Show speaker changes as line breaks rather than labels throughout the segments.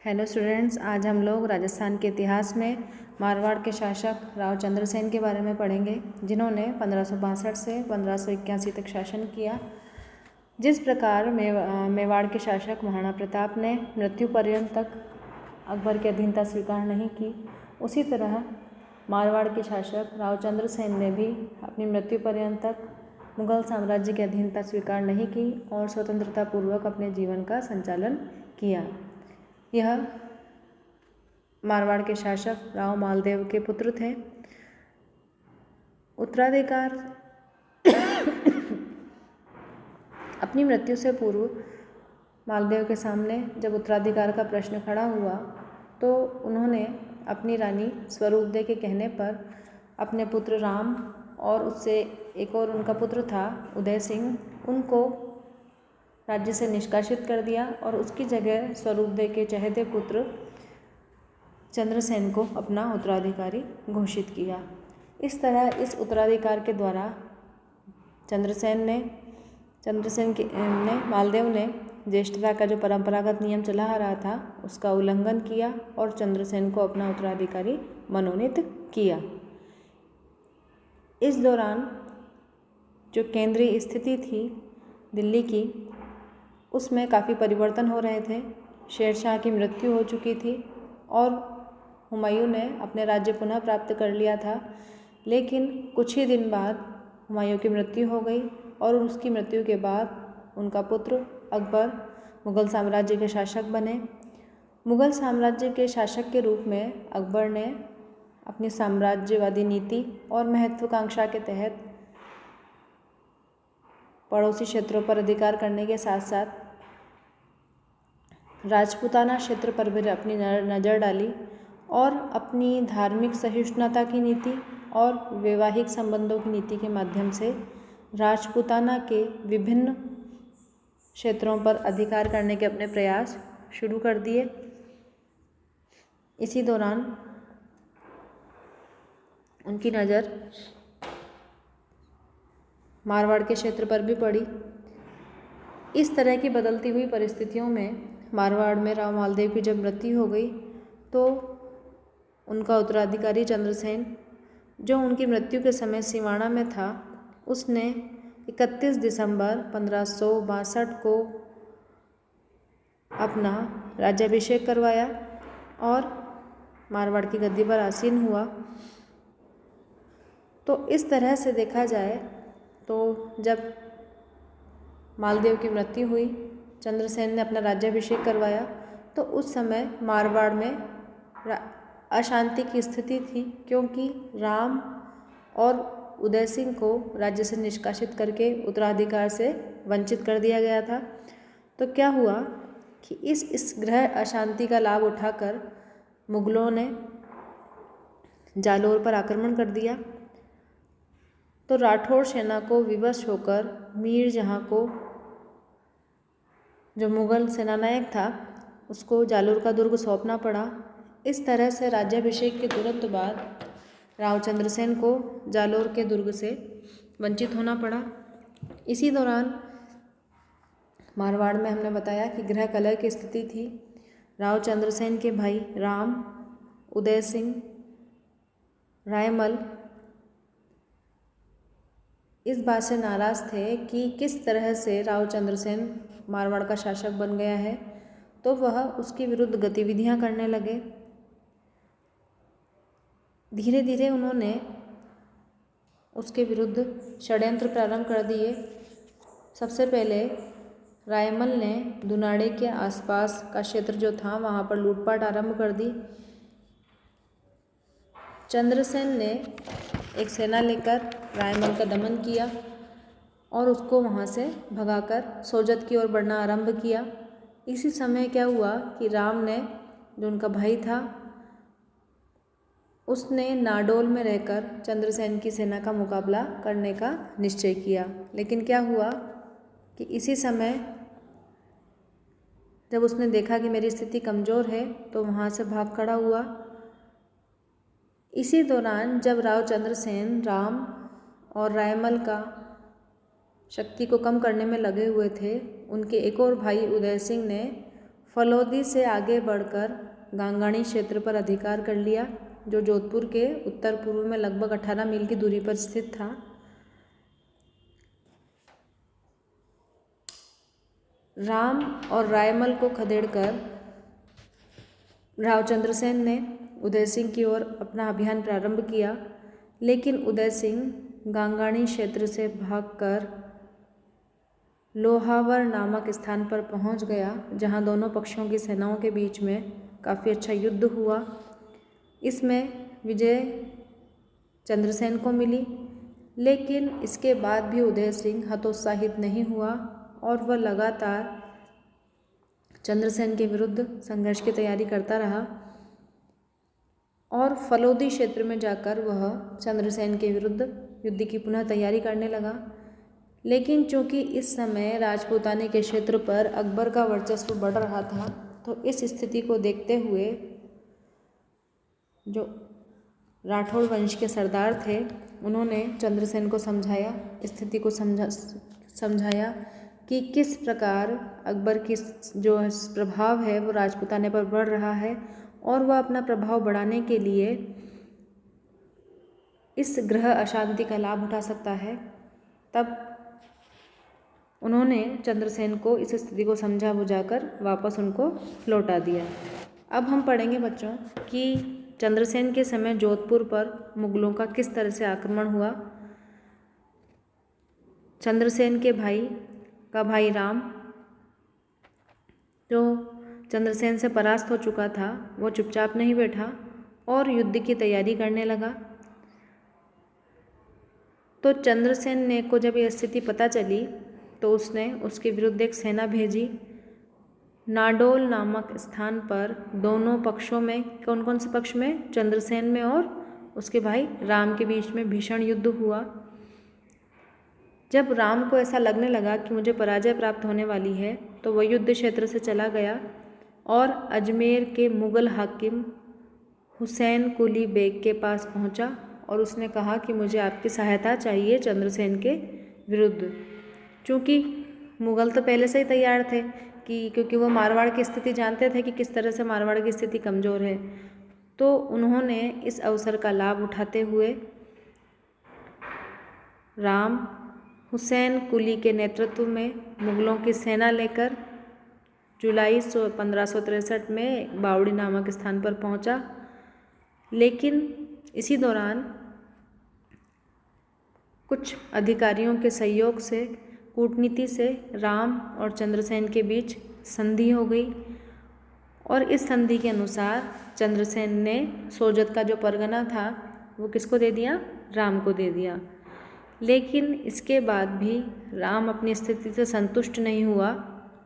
Hello students, आज हम लोग राजस्थान के इतिहास में मारवाड़ के शासक राव चंद्रसेन के बारे में पढ़ेंगे, जिन्होंने 1562 से 1581 तक शासन किया। जिस प्रकार मेवाड़ के शासक महाराणा प्रताप ने मृत्यु पर्यंत तक अकबर की अधीनता स्वीकार नहीं की, उसी तरह मारवाड़ के शासक राव चंद्रसेन ने भी अपनी मृत्यु पर्यंत तक मुगल साम्राज्य की अधीनता स्वीकार नहीं की और स्वतंत्रता पूर्वक अपने जीवन का संचालन किया। यह मारवाड़ के शासक राव मालदेव के पुत्र थे। उत्तराधिकार अपनी मृत्यु से पूर्व मालदेव के सामने जब उत्तराधिकार का प्रश्न खड़ा हुआ तो उन्होंने अपनी रानी स्वरूपदेव के कहने पर अपने पुत्र राम और उससे एक और उनका पुत्र था उदय सिंह, उनको राज्य से निष्कासित कर दिया और उसकी जगह स्वरूपदेव के चहेते पुत्र चंद्रसेन को अपना उत्तराधिकारी घोषित किया। इस तरह इस उत्तराधिकार के द्वारा मालदेव ने ज्येष्ठता का जो परंपरागत नियम चला आ रहा था उसका उल्लंघन किया और चंद्रसेन को अपना उत्तराधिकारी मनोनीत किया। इस दौरान जो केंद्रीय स्थिति थी दिल्ली की, उसमें काफ़ी परिवर्तन हो रहे थे। शेरशाह की मृत्यु हो चुकी थी और हुमायूं ने अपने राज्य पुनः प्राप्त कर लिया था, लेकिन कुछ ही दिन बाद हुमायूं की मृत्यु हो गई और उसकी मृत्यु के बाद उनका पुत्र अकबर मुग़ल साम्राज्य के शासक बने। मुग़ल साम्राज्य के शासक के रूप में अकबर ने अपनी साम्राज्यवादी नीति और महत्वाकांक्षा के तहत पड़ोसी क्षेत्रों पर अधिकार करने के साथ साथ राजपूताना क्षेत्र पर भी अपनी नज़र डाली और अपनी धार्मिक सहिष्णुता की नीति और वैवाहिक संबंधों की नीति के माध्यम से राजपूताना के विभिन्न क्षेत्रों पर अधिकार करने के अपने प्रयास शुरू कर दिए। इसी दौरान उनकी नज़र मारवाड़ के क्षेत्र पर भी पड़ी। इस तरह की बदलती हुई परिस्थितियों में मारवाड़ में राव मालदेव की जब मृत्यु हो गई तो उनका उत्तराधिकारी चंद्रसेन, जो उनकी मृत्यु के समय सिवाना में था, उसने 31 दिसंबर 1562 को अपना राज्याभिषेक करवाया और मारवाड़ की गद्दी पर आसीन हुआ। तो इस तरह से देखा जाए तो जब मालदेव की मृत्यु हुई, चंद्रसेन ने अपना राज्याभिषेक करवाया, तो उस समय मारवाड़ में अशांति की स्थिति थी, क्योंकि राम और उदय सिंह को राज्य से निष्कासित करके उत्तराधिकार से वंचित कर दिया गया था। तो क्या हुआ कि इस ग्रह अशांति का लाभ उठाकर मुगलों ने जालौर पर आक्रमण कर दिया। तो राठौड़ सेना को विवश होकर मीर जहाँ को, जो मुग़ल सेनानायक था, उसको जालौर का दुर्ग सौंपना पड़ा। इस तरह से राज्याभिषेक के तुरंत बाद राव चंद्रसेन को जालौर के दुर्ग से वंचित होना पड़ा। इसी दौरान मारवाड़ में हमने बताया कि गृह कलह की स्थिति थी। राव चंद्रसेन के भाई राम, उदय सिंह, रायमल इस बात से नाराज़ थे कि किस तरह से राव चंद्रसेन मारवाड़ का शासक बन गया है, तो वह उसके विरुद्ध गतिविधियां करने लगे। धीरे धीरे उन्होंने उसके विरुद्ध षड्यंत्र प्रारंभ कर दिए। सबसे पहले रायमल ने दुनाड़े के आसपास का क्षेत्र जो था वहाँ पर लूटपाट आरंभ कर दी। चंद्रसेन ने एक सेना लेकर रायमल का दमन किया और उसको वहाँ से भगाकर सोजत की ओर बढ़ना आरंभ किया। इसी समय क्या हुआ कि राम ने, जो उनका भाई था, उसने नाडोल में रहकर चंद्रसेन की सेना का मुकाबला करने का निश्चय किया। लेकिन क्या हुआ कि इसी समय जब उसने देखा कि मेरी स्थिति कमज़ोर है तो वहाँ से भाग खड़ा हुआ। इसी दौरान जब राव चंद्रसेन राम और रायमल का शक्ति को कम करने में लगे हुए थे, उनके एक और भाई उदय सिंह ने फलोदी से आगे बढ़कर गांगाणी क्षेत्र पर अधिकार कर लिया, जो जोधपुर के उत्तर पूर्व में लगभग 18 मील की दूरी पर स्थित था। राम और रायमल को खदेड़कर राव चंद्रसेन ने उदय सिंह की ओर अपना अभियान प्रारंभ किया, लेकिन उदय सिंह गांगाणी क्षेत्र से भागकर लोहावर नामक स्थान पर पहुंच गया, जहां दोनों पक्षों की सेनाओं के बीच में काफ़ी अच्छा युद्ध हुआ। इसमें विजय चंद्रसेन को मिली, लेकिन इसके बाद भी उदय सिंह हतोत्साहित नहीं हुआ और वह लगातार चंद्रसेन के विरुद्ध संघर्ष की तैयारी करता रहा और फलोदी क्षेत्र में जाकर वह चंद्रसेन के विरुद्ध युद्ध की पुनः तैयारी करने लगा। लेकिन चूंकि इस समय राजपूताने के क्षेत्र पर अकबर का वर्चस्व बढ़ रहा था, तो इस स्थिति को देखते हुए जो राठौड़ वंश के सरदार थे, उन्होंने चंद्रसेन को समझाया, स्थिति को समझाया कि किस प्रकार अकबर की जो प्रभाव है वो राजपूताने पर बढ़ रहा है और वह अपना प्रभाव बढ़ाने के लिए इस ग्रह अशांति का लाभ उठा सकता है। तब उन्होंने चंद्रसेन को इस स्थिति को समझा बुझाकर वापस उनको लौटा दिया। अब हम पढ़ेंगे बच्चों कि चंद्रसेन के समय जोधपुर पर मुगलों का किस तरह से आक्रमण हुआ। चंद्रसेन के भाई राम, जो चंद्रसेन से परास्त हो चुका था, वो चुपचाप नहीं बैठा और युद्ध की तैयारी करने लगा। तो चंद्रसेन को जब यह स्थिति पता चली तो उसने उसके विरुद्ध एक सेना भेजी। नाडोल नामक स्थान पर दोनों पक्षों में, कौन कौन से पक्ष में, चंद्रसेन में और उसके भाई राम के बीच में भीषण युद्ध हुआ। जब राम को ऐसा लगने लगा कि मुझे पराजय प्राप्त होने वाली है, तो वह युद्ध क्षेत्र से चला गया और अजमेर के मुग़ल हाकिम हुसैन कुली बेग के पास पहुंचा और उसने कहा कि मुझे आपकी सहायता चाहिए चंद्रसेन के विरुद्ध। चूँकि मुग़ल तो पहले से ही तैयार थे क्योंकि वो मारवाड़ की स्थिति जानते थे कि किस तरह से मारवाड़ की स्थिति कमज़ोर है, तो उन्होंने इस अवसर का लाभ उठाते हुए राम हुसैन कुली के नेतृत्व में मुग़लों की सेना लेकर जुलाई 1563 में बावड़ी नामक स्थान पर पहुंचा। लेकिन इसी दौरान कुछ अधिकारियों के सहयोग से, कूटनीति से राम और चंद्रसेन के बीच संधि हो गई और इस संधि के अनुसार चंद्रसेन ने सोजत का जो परगना था वो किसको दे दिया? राम को दे दिया। लेकिन इसके बाद भी राम अपनी स्थिति से संतुष्ट नहीं हुआ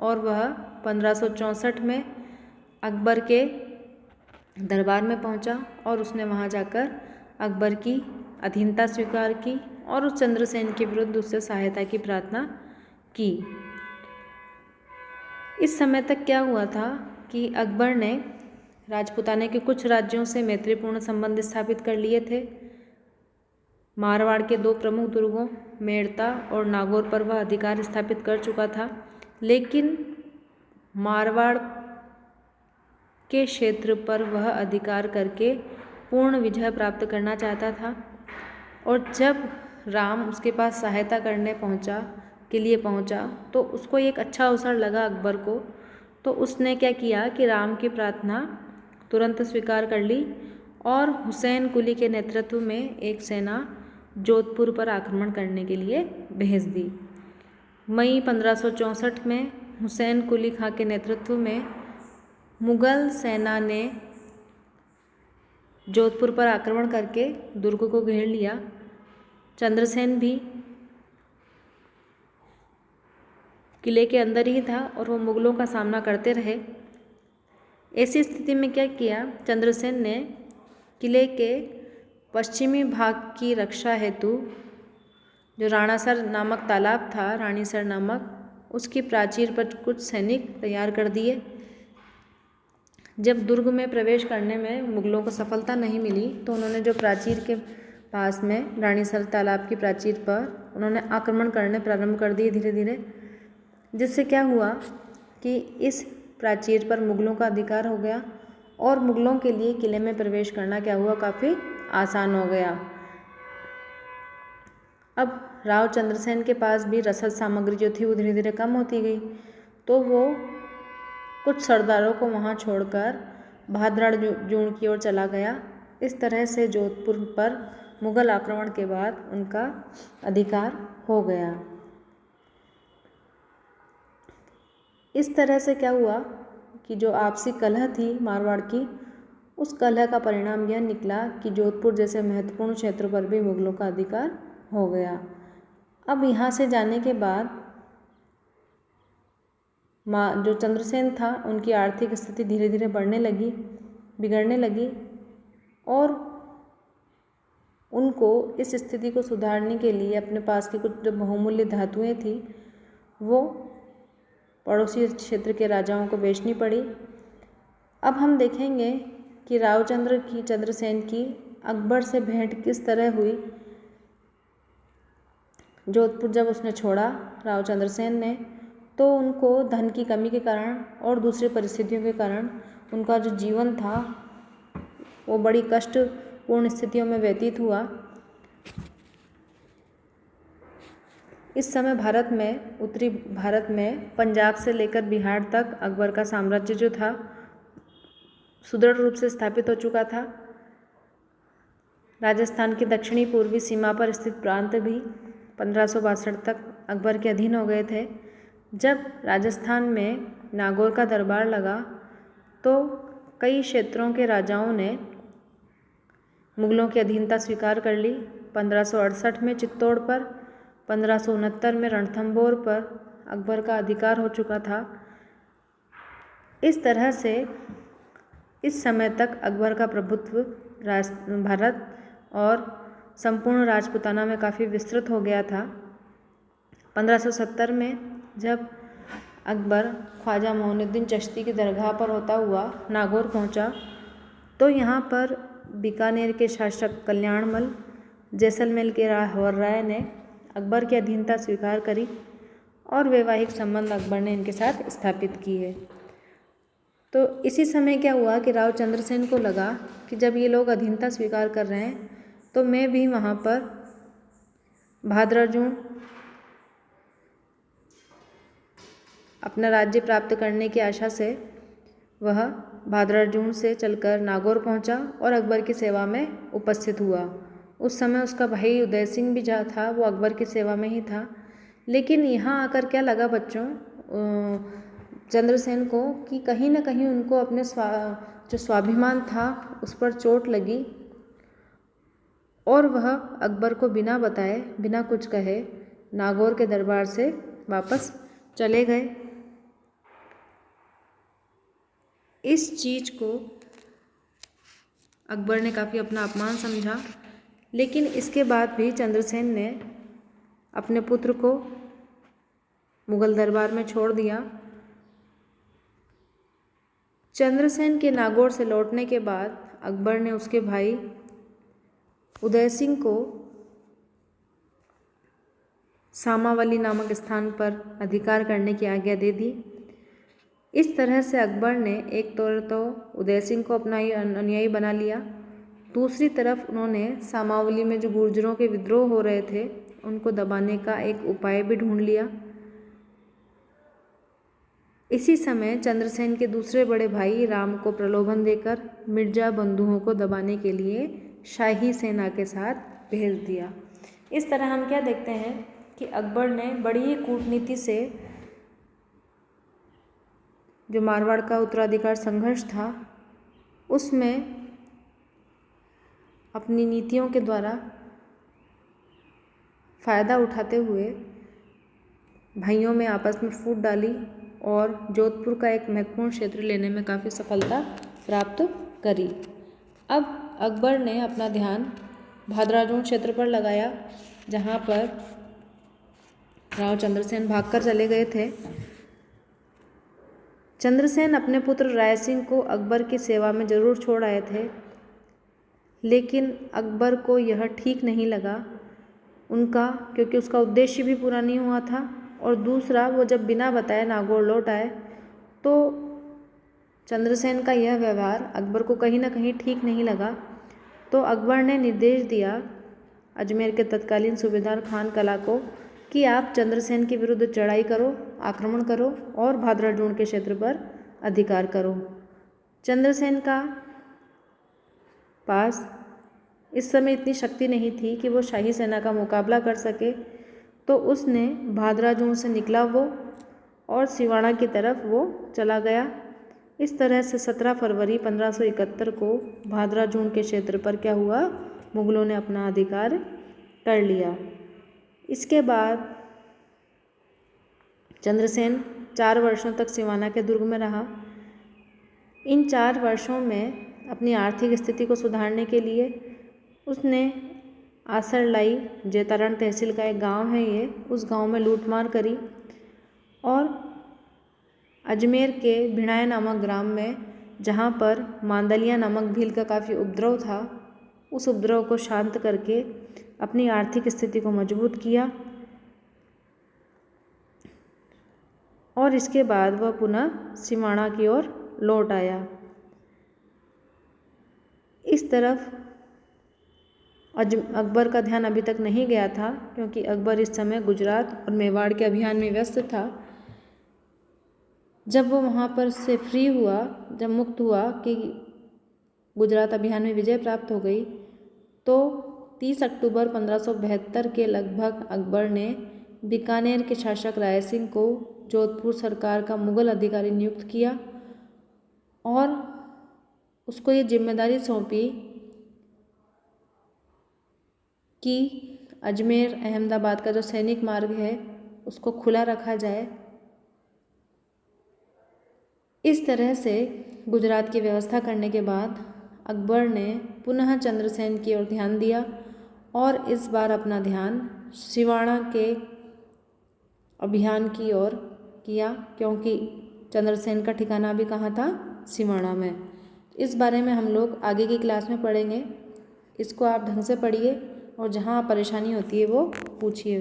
और वह 1564 में अकबर के दरबार में पहुंचा और उसने वहां जाकर अकबर की अधीनता स्वीकार की और उस चंद्रसेन के विरुद्ध उससे सहायता की प्रार्थना की। इस समय तक क्या हुआ था कि अकबर ने राजपूताने के कुछ राज्यों से मैत्रीपूर्ण संबंध स्थापित कर लिए थे। मारवाड़ के दो प्रमुख दुर्गों मेड़ता और नागौर पर वह अधिकार स्थापित कर चुका था, लेकिन मारवाड़ के क्षेत्र पर वह अधिकार करके पूर्ण विजय प्राप्त करना चाहता था। और जब राम उसके पास सहायता करने के लिए पहुंचा तो उसको एक अच्छा अवसर लगा अकबर को, तो उसने क्या किया कि राम की प्रार्थना तुरंत स्वीकार कर ली और हुसैन कुली के नेतृत्व में एक सेना जोधपुर पर आक्रमण करने के लिए भेज दी। मई 1564 में हुसैन कुली खां के नेतृत्व में मुग़ल सेना ने जोधपुर पर आक्रमण करके दुर्ग को घेर लिया। चंद्रसेन भी किले के अंदर ही था और वो मुग़लों का सामना करते रहे। ऐसी स्थिति में क्या किया, चंद्रसेन ने किले के पश्चिमी भाग की रक्षा हेतु जो राणासर नामक तालाब था, रानीसर नामक, उसकी प्राचीर पर कुछ सैनिक तैयार कर दिए। जब दुर्ग में प्रवेश करने में मुग़लों को सफलता नहीं मिली तो उन्होंने जो प्राचीर के पास में रानीसर तालाब की प्राचीर पर उन्होंने आक्रमण करने प्रारंभ कर दिए धीरे धीरे, जिससे क्या हुआ कि इस प्राचीर पर मुगलों का अधिकार हो गया और मुगलों के लिए किले में प्रवेश करना क्या हुआ, काफ़ी आसान हो गया। अब राव चंद्रसेन के पास भी रसद सामग्री जो थी वो धीरे धीरे कम होती गई, तो वो कुछ सरदारों को वहाँ छोड़कर भादराजून की ओर चला गया। इस तरह से जोधपुर पर मुगल आक्रमण के बाद उनका अधिकार हो गया। इस तरह से क्या हुआ कि जो आपसी कलह थी मारवाड़ की, उस कलह का परिणाम यह निकला कि जोधपुर जैसे महत्वपूर्ण क्षेत्र पर भी मुगलों का अधिकार हो गया। अब यहाँ से जाने के बाद जो चंद्रसेन था उनकी आर्थिक स्थिति धीरे धीरे बिगड़ने लगी और उनको इस स्थिति को सुधारने के लिए अपने पास की कुछ जो बहुमूल्य धातुएं थी वो पड़ोसी क्षेत्र के राजाओं को बेचनी पड़ी। अब हम देखेंगे कि चंद्रसेन की अकबर से भेंट किस तरह हुई। जोधपुर जब उसने छोड़ा राव चंद्रसेन ने, तो उनको धन की कमी के कारण और दूसरी परिस्थितियों के कारण उनका जो जीवन था वो बड़ी कष्टपूर्ण स्थितियों में व्यतीत हुआ। इस समय उत्तरी भारत में पंजाब से लेकर बिहार तक अकबर का साम्राज्य जो था सुदृढ़ रूप से स्थापित हो चुका था। राजस्थान की दक्षिणी पूर्वी सीमा पर स्थित प्रांत भी 1562 तक अकबर के अधीन हो गए थे। जब राजस्थान में नागौर का दरबार लगा तो कई क्षेत्रों के राजाओं ने मुगलों की अधीनता स्वीकार कर ली। 1568 में चित्तौड़ पर, 1569 में रणथंभौर पर अकबर का अधिकार हो चुका था। इस तरह से इस समय तक अकबर का प्रभुत्व भारत और संपूर्ण राजपूताना में काफ़ी विस्तृत हो गया था। 1570 में जब अकबर ख्वाजा मोइनुद्दीन चिश्ती की दरगाह पर होता हुआ नागौर पहुंचा, तो यहाँ पर बीकानेर के शासक कल्याणमल, जैसलमेर के राहवर राय ने अकबर की अधीनता स्वीकार करी और वैवाहिक संबंध अकबर ने इनके साथ स्थापित किए। तो इसी समय क्या हुआ कि राव चंद्रसेन को लगा कि जब ये लोग अधीनता स्वीकार कर रहे हैं तो मैं भी वहाँ पर भादराजून अपना राज्य प्राप्त करने की आशा से वह भादराजून से चलकर नागौर पहुँचा और अकबर की सेवा में उपस्थित हुआ। उस समय उसका भाई उदय सिंह भी था, वो अकबर की सेवा में ही था। लेकिन यहाँ आकर क्या लगा बच्चों चंद्रसेन को कि कहीं ना कहीं उनको अपने जो स्वाभिमान था उस पर चोट लगी और वह अकबर को बिना बताए, बिना कुछ कहे नागौर के दरबार से वापस चले गए। इस चीज़ को अकबर ने काफ़ी अपना अपमान समझा, लेकिन इसके बाद भी चंद्रसेन ने अपने पुत्र को मुगल दरबार में छोड़ दिया। चंद्रसेन के नागौर से लौटने के बाद अकबर ने उसके भाई उदय सिंह को सामावली नामक स्थान पर अधिकार करने की आज्ञा दे दी। इस तरह से अकबर ने एक तो उदय सिंह को अपना अनुयायी बना लिया, दूसरी तरफ उन्होंने सामावली में जो गुर्जरों के विद्रोह हो रहे थे उनको दबाने का एक उपाय भी ढूंढ लिया। इसी समय चंद्रसेन के दूसरे बड़े भाई राम को प्रलोभन देकर मिर्जा बंधुओं को दबाने के लिए शाही सेना के साथ भेज दिया। इस तरह हम क्या देखते हैं कि अकबर ने बड़ी ही कूटनीति से जो मारवाड़ का उत्तराधिकार संघर्ष था उसमें अपनी नीतियों के द्वारा फ़ायदा उठाते हुए भाइयों में आपस में फूट डाली और जोधपुर का एक महत्वपूर्ण क्षेत्र लेने में काफ़ी सफलता प्राप्त करी। अब अकबर ने अपना ध्यान भादराजून क्षेत्र पर लगाया, जहाँ पर राव चंद्रसेन भागकर चले गए थे। चंद्रसेन अपने पुत्र राय सिंह को अकबर की सेवा में ज़रूर छोड़ आए थे, लेकिन अकबर को यह ठीक नहीं लगा उनका, क्योंकि उसका उद्देश्य भी पूरा नहीं हुआ था और दूसरा वो जब बिना बताए नागौर लौट आए तो चंद्रसेन का यह व्यवहार अकबर को कहीं न कहीं ठीक नहीं लगा, तो अकबर ने निर्देश दिया अजमेर के तत्कालीन सूबेदार खान कला को कि आप चंद्रसेन के विरुद्ध चढ़ाई करो, आक्रमण करो और भादराजून के क्षेत्र पर अधिकार करो। चंद्रसेन का पास इस समय इतनी शक्ति नहीं थी कि वो शाही सेना का मुकाबला कर सके, तो उसने भादराजून से निकला वो और सिवाड़ा की तरफ वो चला गया। इस तरह से 17 फरवरी 1571 को भादराजून के क्षेत्र पर क्या हुआ, मुगलों ने अपना अधिकार कर लिया। इसके बाद चंद्रसेन 4 वर्षों तक सिवाना के दुर्ग में रहा। इन 4 वर्षों में अपनी आर्थिक स्थिति को सुधारने के लिए उसने आसरलाई, जेतारण तहसील का एक गांव है ये, उस गांव में लूटमार करी और अजमेर के भिणाय नामक ग्राम में, जहाँ पर मांदलिया नामक भील का काफ़ी उपद्रव था, उस उपद्रव को शांत करके अपनी आर्थिक स्थिति को मजबूत किया और इसके बाद वह पुनः सिवाड़ा की ओर लौट आया। इस तरफ अकबर का ध्यान अभी तक नहीं गया था, क्योंकि अकबर इस समय गुजरात और मेवाड़ के अभियान में व्यस्त था। जब वो वहाँ पर से फ्री हुआ, जब मुक्त हुआ कि गुजरात अभियान में विजय प्राप्त हो गई, तो 30 अक्टूबर 1572 के लगभग अकबर ने बीकानेर के शासक राय सिंह को जोधपुर सरकार का मुगल अधिकारी नियुक्त किया और उसको ये जिम्मेदारी सौंपी कि अजमेर अहमदाबाद का जो सैनिक मार्ग है उसको खुला रखा जाए। इस तरह से गुजरात की व्यवस्था करने के बाद अकबर ने पुनः चंद्रसेन की ओर ध्यान दिया और इस बार अपना ध्यान सिवाड़ा के अभियान की ओर किया, क्योंकि चंद्रसेन का ठिकाना भी कहाँ था, सिवाड़ा में। इस बारे में हम लोग आगे की क्लास में पढ़ेंगे। इसको आप ढंग से पढ़िए और जहाँ परेशानी होती है वो पूछिए।